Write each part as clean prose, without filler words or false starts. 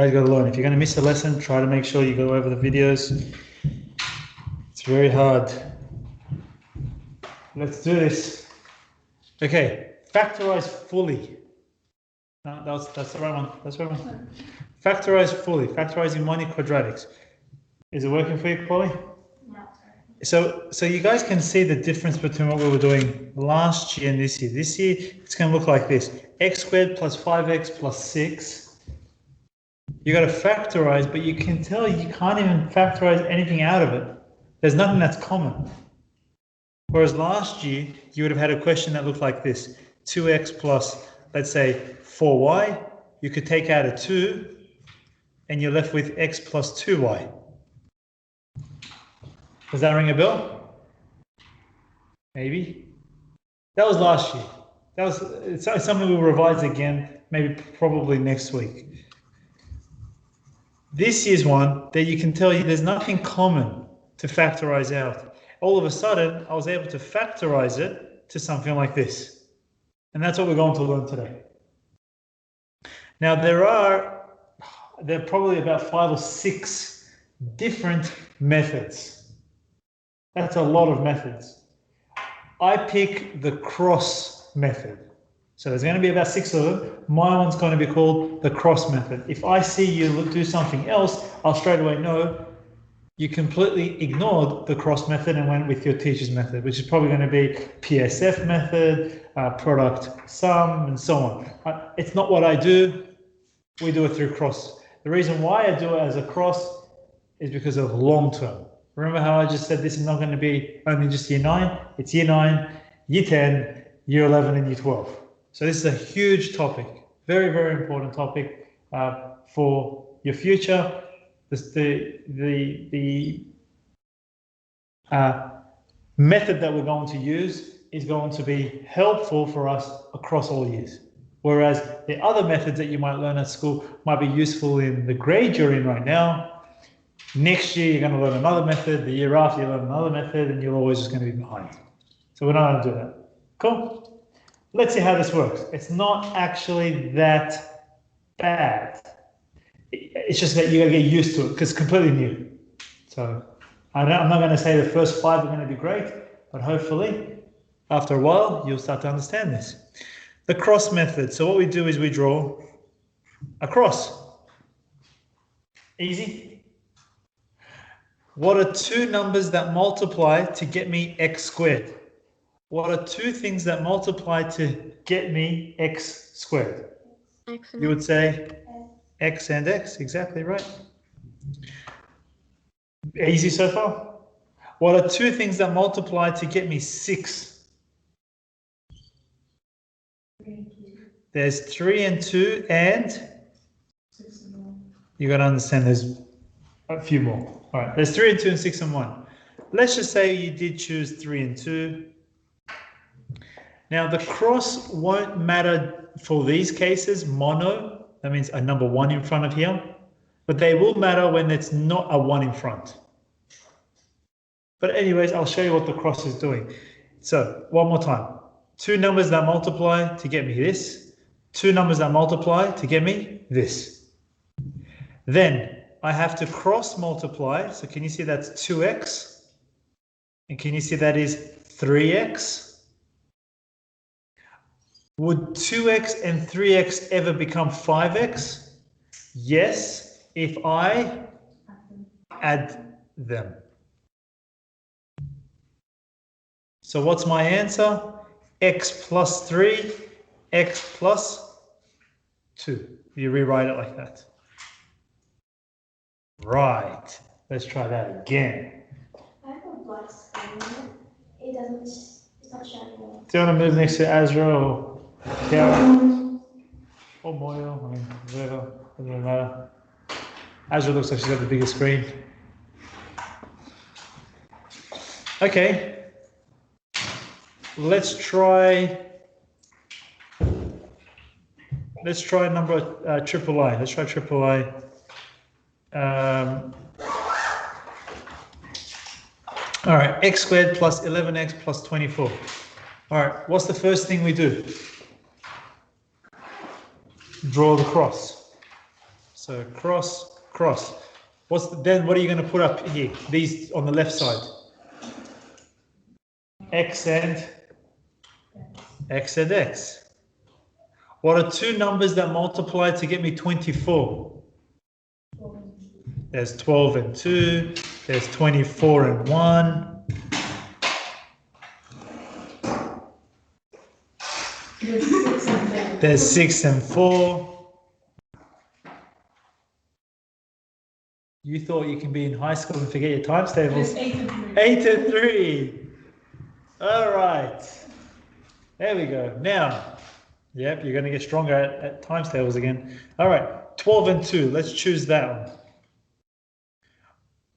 You got to learn. If you're going to miss a lesson, try to make sure you go over the videos. It's very hard. Let's do this. Okay, factorize fully. No, that's the right one. That's the right one. Factorize fully. Factorizing Monic quadratics. Is it working for you, Polly? No. So you guys can see the difference between what we were doing last year and this year. This year, it's going to look like this. X squared plus 5x plus 6. You got to factorize, but you can tell you can't even factorize anything out of it. There's nothing that's common. Whereas last year, you would have had a question that looked like this. 2x plus, let's say, 4y. You could take out a 2, and you're left with x plus 2y. Does that ring a bell? Maybe. That was last year. It's something we'll revise again, maybe probably next week. This year's one that you can tell you there's nothing common to factorize out. All of a sudden, I was able to factorize it to something like this. And that's what we're going to learn today. Now, there are probably about 5 or 6 different methods. That's a lot of methods. I pick the cross method. So there's going to be about 6 of them. My one's going to be called the cross method. If I see you do something else, I'll straight away know you completely ignored the cross method and went with your teacher's method, which is probably going to be PSF method, product sum, and so on. It's not what I do. We do it through cross. The reason why I do it as a cross is because of long term. Remember how I just said this is not going to be only just year 9? It's year 9, year 10, year 11, and year 12. So this is a huge topic, very, very important topic for your future. The method that we're going to use is going to be helpful for us across all years. Whereas the other methods that you might learn at school might be useful in the grade you're in right now. Next year, you're going to learn another method. The year after, you learn another method, and you're always just going to be behind. So we're not going to do that. Cool? Let's see how this works. It's not actually that bad. It's just that you got to get used to it because it's completely new. So I'm not going to say the first 5 are going to be great, but hopefully after a while, you'll start to understand this. The cross method. So what we do is we draw a cross. Easy. What are 2 numbers that multiply to get me x squared? What are 2 things that multiply to get me x squared? You would say x and x, exactly right. Easy so far? What are 2 things that multiply to get me 6? There's 3 and 2 and you got to understand there's a few more. All right, there's 3 and 2 and 6 and 1. Let's just say you did choose 3 and 2. Now the cross won't matter for these cases, mono, that means a number 1 in front of here, but they will matter when it's not a 1 in front. But anyways, I'll show you what the cross is doing. So one more time, 2 numbers that multiply to get me this, 2 numbers that multiply to get me this. Then I have to cross multiply. So can you see that's 2x? And can you see that is 3x? Would 2x and 3x ever become 5x? Yes, if I add them. So what's my answer? X plus 3, x plus 2. You rewrite it like that. Right. Let's try that again. I have a black screen. It's not showing. Do you want to move next to Azra or Kiara? Or Moyo? I mean, whatever. Doesn't matter. Azra looks like she's got the bigger screen. Okay. Let's try number triple I. Let's try triple I. All right, x squared plus 11x plus 24. All right, what's the first thing we do? Draw the cross. So cross, cross. Then what are you going to put up here? These on the left side. X and X. What are two numbers that multiply to get me 24? There's 12 and 2. There's 24 and 1. There's 6 and 4. You thought you can be in high school and forget your times tables. 8 and 3. 8 and 3. All right. There we go. Now, yep, you're going to get stronger at times tables again. All right. 12 and 2. Let's choose that one.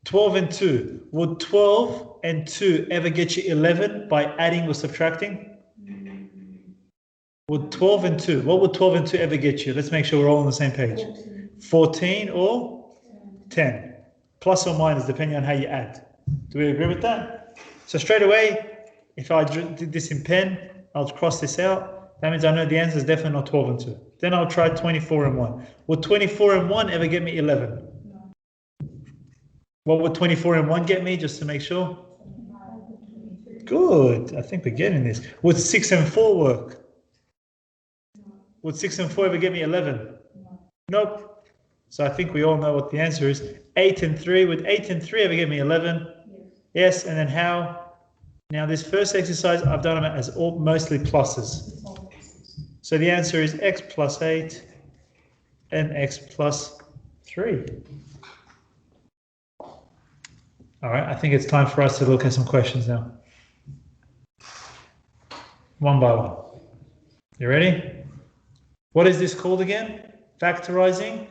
12 and 2. Would 12 and 2 ever get you 11 by adding or subtracting? Would 12 and 2, what would 12 and 2 ever get you? Let's make sure we're all on the same page. 14 or 10. Plus or minus, depending on how you add. Do we agree with that? So straight away, if I did this in pen, I'll cross this out. That means I know the answer is definitely not 12 and 2. Then I'll try 24 and 1. Would 24 and 1 ever get me 11? No. What would 24 and 1 get me, just to make sure? Good. I think we're getting this. Would 6 and 4 work? Would 6 and 4 ever get me 11? Nope. So I think we all know what the answer is. 8 and 3. Would 8 and 3 ever get me 11? Yes. And then how? Now this first exercise, I've done them as mostly pluses. So the answer is x plus 8 and x plus 3. All right, I think it's time for us to look at some questions now. One by one. You ready? What is this called again? Factorising,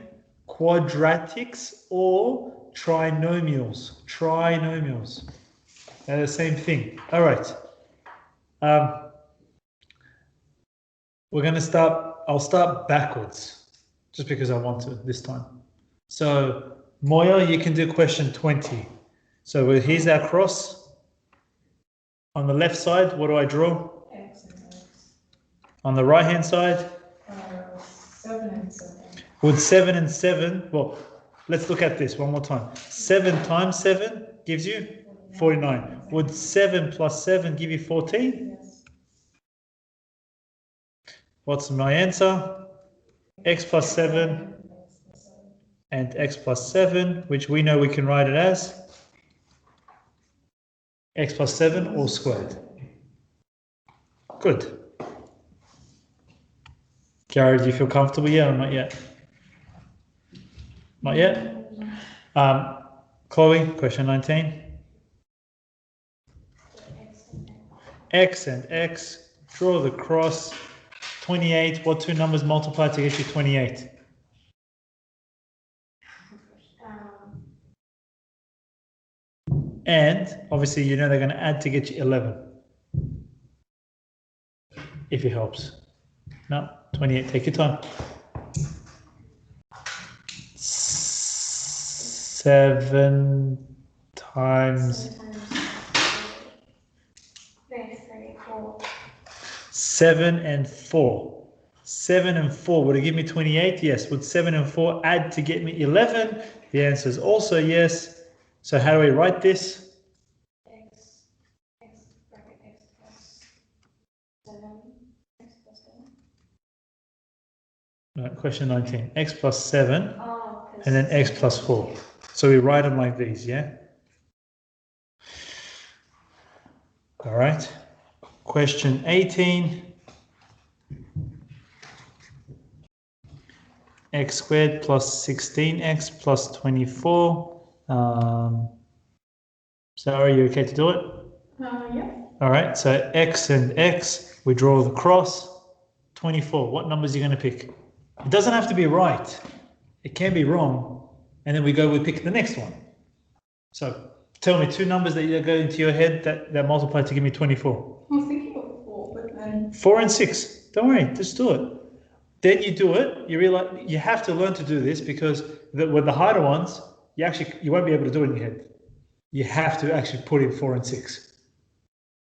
quadratics, or trinomials? Trinomials. They're the same thing. All right. We're going to start, I'll start backwards, just because I want to this time. So, Moya, you can do question 20. So here's our cross. On the left side, what do I draw? X and X. On the right hand side? 7 and 7. Would 7 and 7, well, let's look at this one more time. 7 times 7 gives you 49. Would 7 plus 7 give you 14? Yes. What's my answer? X plus 7 and x plus 7, which we know we can write it as x plus 7 all squared. Good. Gary, do you feel comfortable yet or not yet? Not yet? Chloe, question 19. X and X, draw the cross. 28, what two numbers multiply to get you 28? And obviously you know they're going to add to get you 11. If it helps. No, 28, take your time. 7 times 7 and 4. 7 and 4, would it give me 28? Yes. Would 7 and 4 add to get me 11? The answer is also yes. So how do we write this? X plus 7, x plus 7. No, question 19. X plus 7 Oh, and then x plus 4. So we write them like these, yeah? All right. Question 18. X squared plus 16x plus 24. Sarah, you okay to do it? Yeah. All right, so x and x, we draw the cross. 24, what numbers are you going to pick? It doesn't have to be right. It can be wrong. And then we pick the next one. So tell me two numbers that go into your head that multiply to give me 24. I was thinking of 4, but then... 4 and 6. Don't worry, just do it. Then you do it, you realize you have to learn to do this because with the harder ones, you won't be able to do it in your head. You have to actually put in 4 and 6.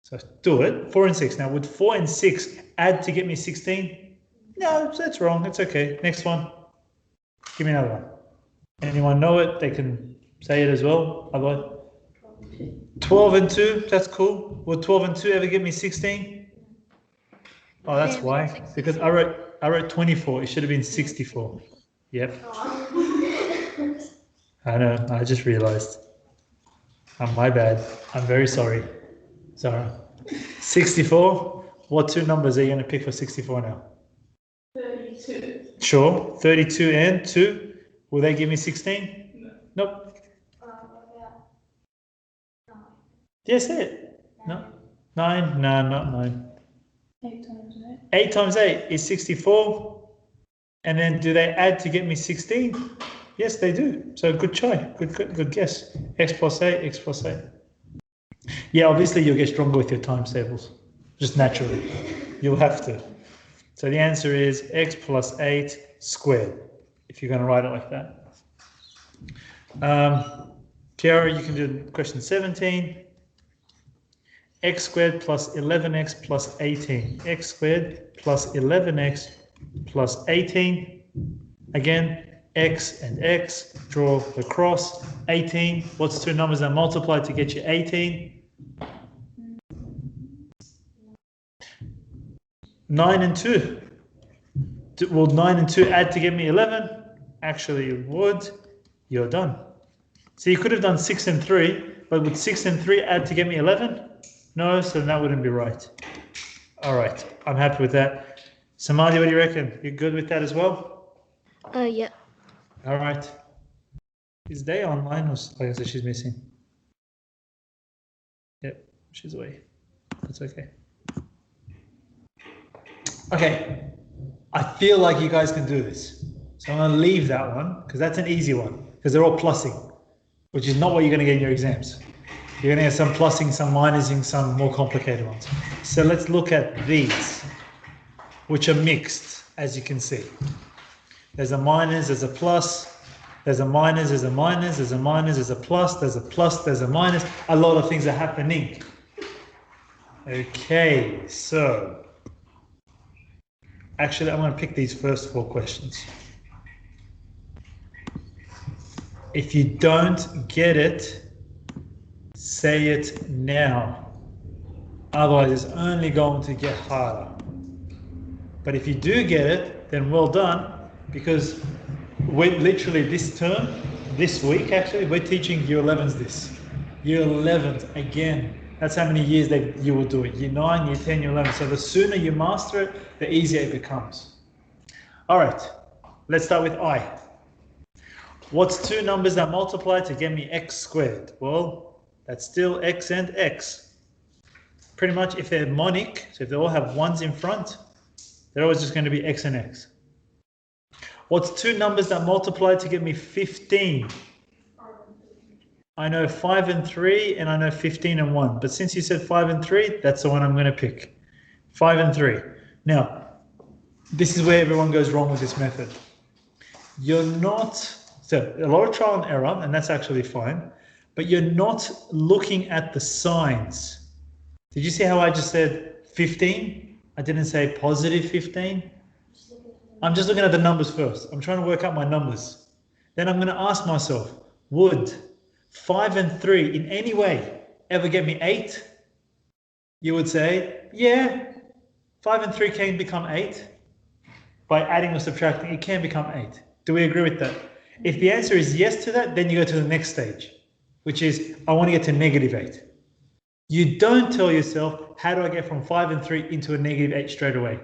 So do it, 4 and 6. Now would 4 and 6 add to get me 16? No, that's wrong, it's okay. Next one. Give me another one. Anyone know it? They can say it as well. Otherwise, 12 and 2, that's cool. Will 12 and 2 ever give me 16? Oh, that's why. Because I wrote 24. It should have been 64. Yep. I know. I just realized. My bad. I'm very sorry. Sorry. 64. What two numbers are you going to pick for 64 now? 32. Sure. 32 and 2. Will they give me 16? No. Nope. Yeah, say it. No. 9? No, not 9. 8 times 8. 8 times 8 is 64. And then do they add to get me 16? Yes, they do. So good try. Good guess. X plus 8, X plus 8. Yeah, obviously you'll get stronger with your times tables. Just naturally. You'll have to. So the answer is X plus 8 squared, if you're going to write it like that. Kiara, you can do question 17. X squared plus 11x plus 18. X squared plus 11x plus 18. Again, x and x, draw the cross. 18, what's two numbers that multiply to get you 18? 9 and 2. Will 9 and 2 add to get me 11? Actually, it would. You're done. So you could have done 6 and 3, but would 6 and 3 add to get me 11? No, so that wouldn't be right. All right, I'm happy with that. Samadi, what do you reckon? You good with that as well? Yeah. All right. Is Day online or like I said, she's missing? Yep, she's away. That's okay. Okay, I feel like you guys can do this. So I'm going to leave that one because that's an easy one because they're all plussing, which is not what you're going to get in your exams. You're going to get some plussing, some minusing, some more complicated ones. So let's look at these, which are mixed, as you can see. There's a minus, there's a plus, there's a minus, there's a minus, there's a minus, there's a plus, there's a plus, there's a minus. A lot of things are happening. Okay, so actually I'm going to pick these first 4 questions. If you don't get it, say it now. Otherwise, it's only going to get harder. But if you do get it, then well done, because we're literally this term, this week actually, we're teaching Year 11s this. Year 11s, again, that's how many years you will do it. Year 9, Year 10, Year 11. So the sooner you master it, the easier it becomes. All right, let's start with I. What's two numbers that multiply to get me x squared? Well, that's still x and x. Pretty much if they're monic, so if they all have 1s in front, they're always just going to be x and x. What's two numbers that multiply to get me 15? I know 5 and 3, and I know 15 and 1. But since you said 5 and 3, that's the one I'm going to pick. 5 and 3. Now, this is where everyone goes wrong with this method. You're not, so a lot of trial and error, and that's actually fine, but you're not looking at the signs. Did you see how I just said 15? I didn't say positive 15. I'm just looking at the numbers first. I'm trying to work out my numbers. Then I'm going to ask myself, would 5 and 3 in any way ever get me 8? You would say, yeah, 5 and 3 can become 8. By adding or subtracting, it can become 8. Do we agree with that? If the answer is yes to that, then you go to the next stage, which is, I want to get to negative 8. You don't tell yourself, how do I get from 5 and 3 into a negative 8 straight away?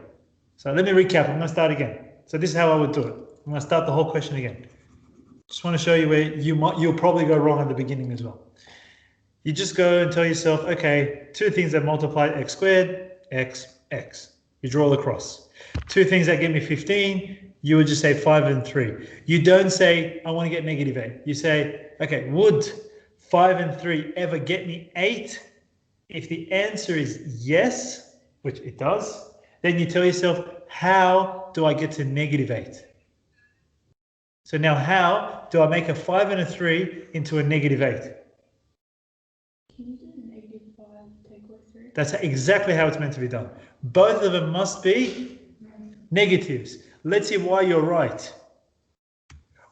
So let me recap. I'm going to start again. So this is how I would do it. I'm going to start the whole question again. Just want to show you where you'll probably go wrong at the beginning as well. You just go and tell yourself, okay, two things that multiply x squared, x, x. You draw the cross. Two things that give me 15, you would just say 5 and 3. You don't say, I want to get negative 8. You say, okay, would 5 and 3 ever get me 8? If the answer is yes, which it does, then you tell yourself, how do I get to negative 8? So now how do I make a 5 and a 3 into a negative 8? Can you do negative 5 take away 3? That's exactly how it's meant to be done. Both of them must be negatives. Let's see why you're right.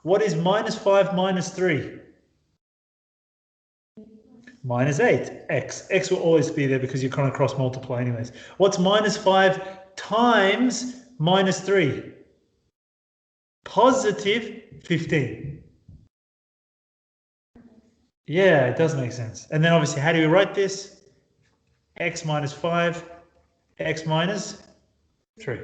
What is minus 5 minus 3? Minus 8. X. X will always be there because you're going to cross multiply anyways. What's minus 5 times minus 3? Positive 15. Yeah, it does make sense. And then obviously, how do we write this? X minus 5, X minus 3.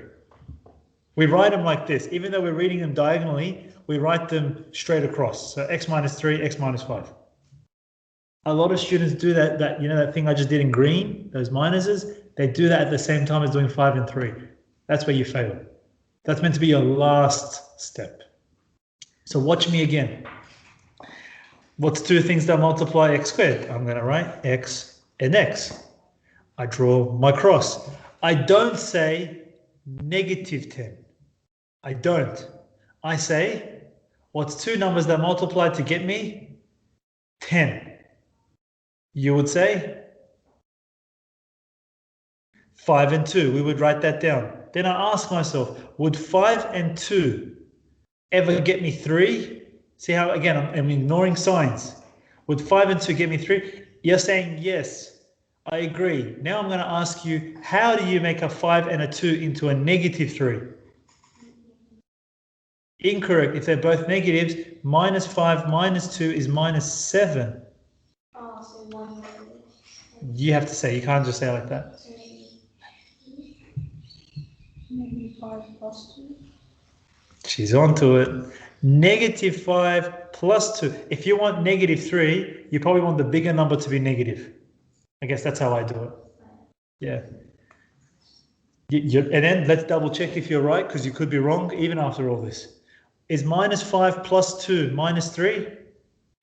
We write them like this. Even though we're reading them diagonally, we write them straight across. So X minus 3, X minus 5. A lot of students do that, you know, that thing I just did in green, those minuses, they do that at the same time as doing 5 and 3. That's where you fail. That's meant to be your last step. So watch me again. What's two things that multiply x squared? I'm going to write x and x. I draw my cross. I don't say negative 10. I don't. I say, what's two numbers that multiply to get me 10? You would say 5 and 2. We would write that down. Then I ask myself, would 5 and 2 ever get me 3? See how, again, I'm ignoring signs. Would 5 and 2 get me 3? You're saying yes, I agree. Now I'm going to ask you, how do you make a 5 and a 2 into a negative 3? Incorrect. If they're both negatives, minus 5 minus 2 is minus 7. Oh, so one negative. You have to say, you can't just say it like that. So Maybe 5 plus 2. She's onto it. Negative 5 plus 2. If you want negative 3, you probably want the bigger number to be negative. I guess that's how I do it. Yeah. And then let's double check if you're right, because you could be wrong even after all this. Is minus 5 plus 2 minus 3?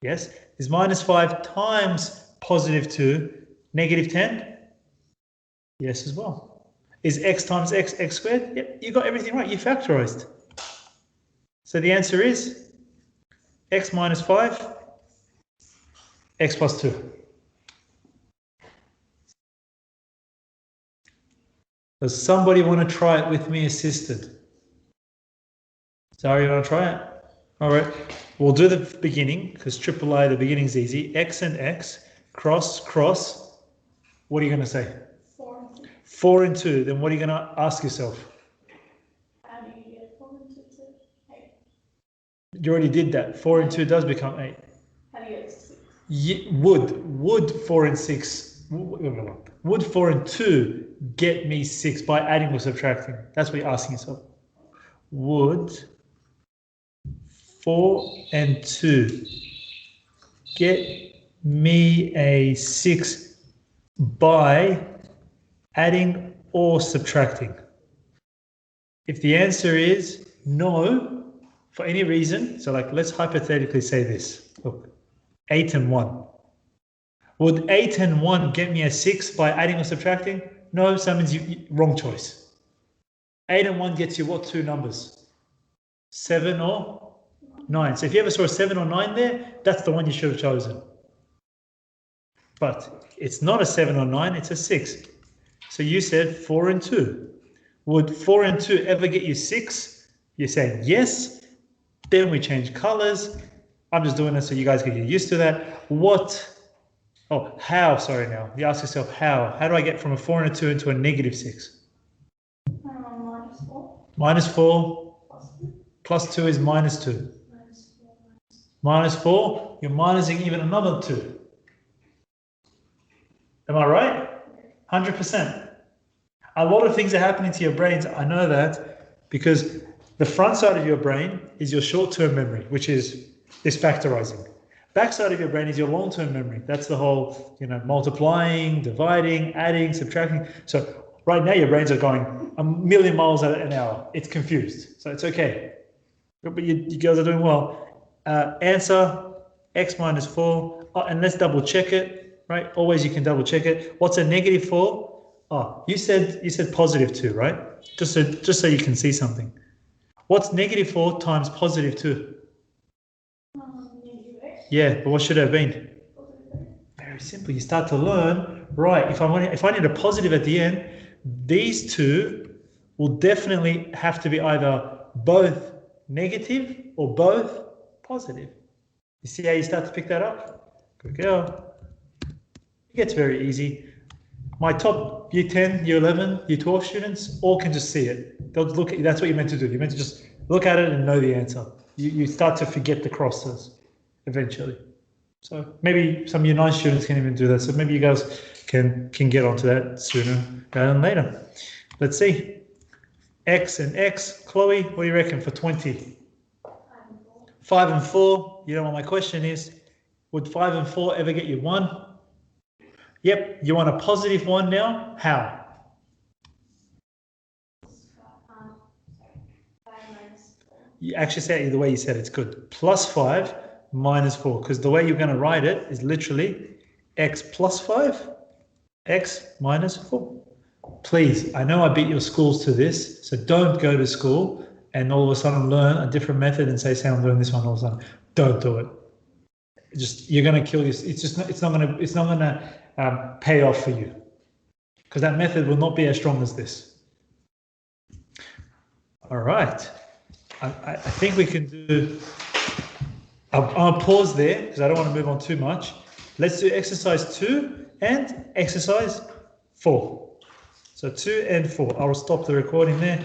Yes. Is minus 5 times positive 2 negative 10? Yes as well. Is x times x x squared? Yep, you got everything right. You factorized. So the answer is x minus 5, x plus 2. Does somebody want to try it with me assisted? Sorry, you want to try it? All right. We'll do the beginning because AAA, the beginning's easy. X and x, cross, cross. What are you going to say? 4 and 2. 4 and 2. Then what are you going to ask yourself? How do you get 4 and 2 to 8? You already did that. 4 and 2 does become 8. How do you get 6? Would 4 and 6, would 4 and 2 get me 6 by adding or subtracting? That's what you're asking yourself. Would 4 and 2 get me a 6 by adding or subtracting? If the answer is no, for any reason, so like let's hypothetically say this. Look, 8 and 1. Would 8 and 1 get me a 6 by adding or subtracting? No, so that means wrong choice. 8 and 1 gets you what two numbers? 7 or 9. So if you ever saw a 7 or 9 there, that's the one you should have chosen. But it's not a 7 or 9, it's a 6. So you said 4 and 2. Would 4 and 2 ever get you 6? You're saying yes. Then we change colors. I'm just doing it so you guys can get used to that. How, sorry now. You ask yourself how. How do I get from a 4 and a 2 into a negative 6? Minus 4. Minus 4 Plus 2. plus 2 is minus 2. Minus 4. Minus 4, you're minusing even another 2. Am I right? 100%. A lot of things are happening to your brains. I know that because the front side of your brain is your short-term memory, which is this factorizing. Back side of your brain is your long-term memory. That's the whole, multiplying, dividing, adding, subtracting. So right now your brains are going a million miles an hour. It's confused. So it's okay. But you girls are doing well. Answer, x minus 4. Oh, and let's double check it, right? Always you can double check it. What's a negative 4? Oh, you said positive 2, right? Just so you can see something. What's negative 4 times positive 2? Yeah, but what should it have been? Very simple. You start to learn, right? If I need a positive at the end, these two will definitely have to be either both negative or both positive. You see how you start to pick that up? Good girl. It gets very easy. My top year 10, year 11, year 12 students all can just see it. They'll look at, that's what you're meant to do. You're meant to just look at it and know the answer. You start to forget the crosses eventually. So maybe some year 9 students can even do that. So maybe you guys can get onto that sooner rather than later. Let's see. X and X. Chloe, what do you reckon for 20? 5 and 4. You know what my question is? Would 5 and 4 ever get you 1? Yep, you want a positive 1 now? How? 5 minus 4. You actually say it the way you said it's good. Plus 5 minus 4, because the way you're going to write it is literally x plus 5, x minus 4. Please, I know I beat your schools to this, so don't go to school and all of a sudden learn a different method and say, I'm doing this one all of a sudden. Don't do it. Just, you're going to kill this. It's not going to pay off for you, because that method will not be as strong as this. All right. I think we can do, I'll pause there because I don't want to move on too much. Let's do exercise 2 and exercise 4. So 2 and 4. I'll stop the recording there.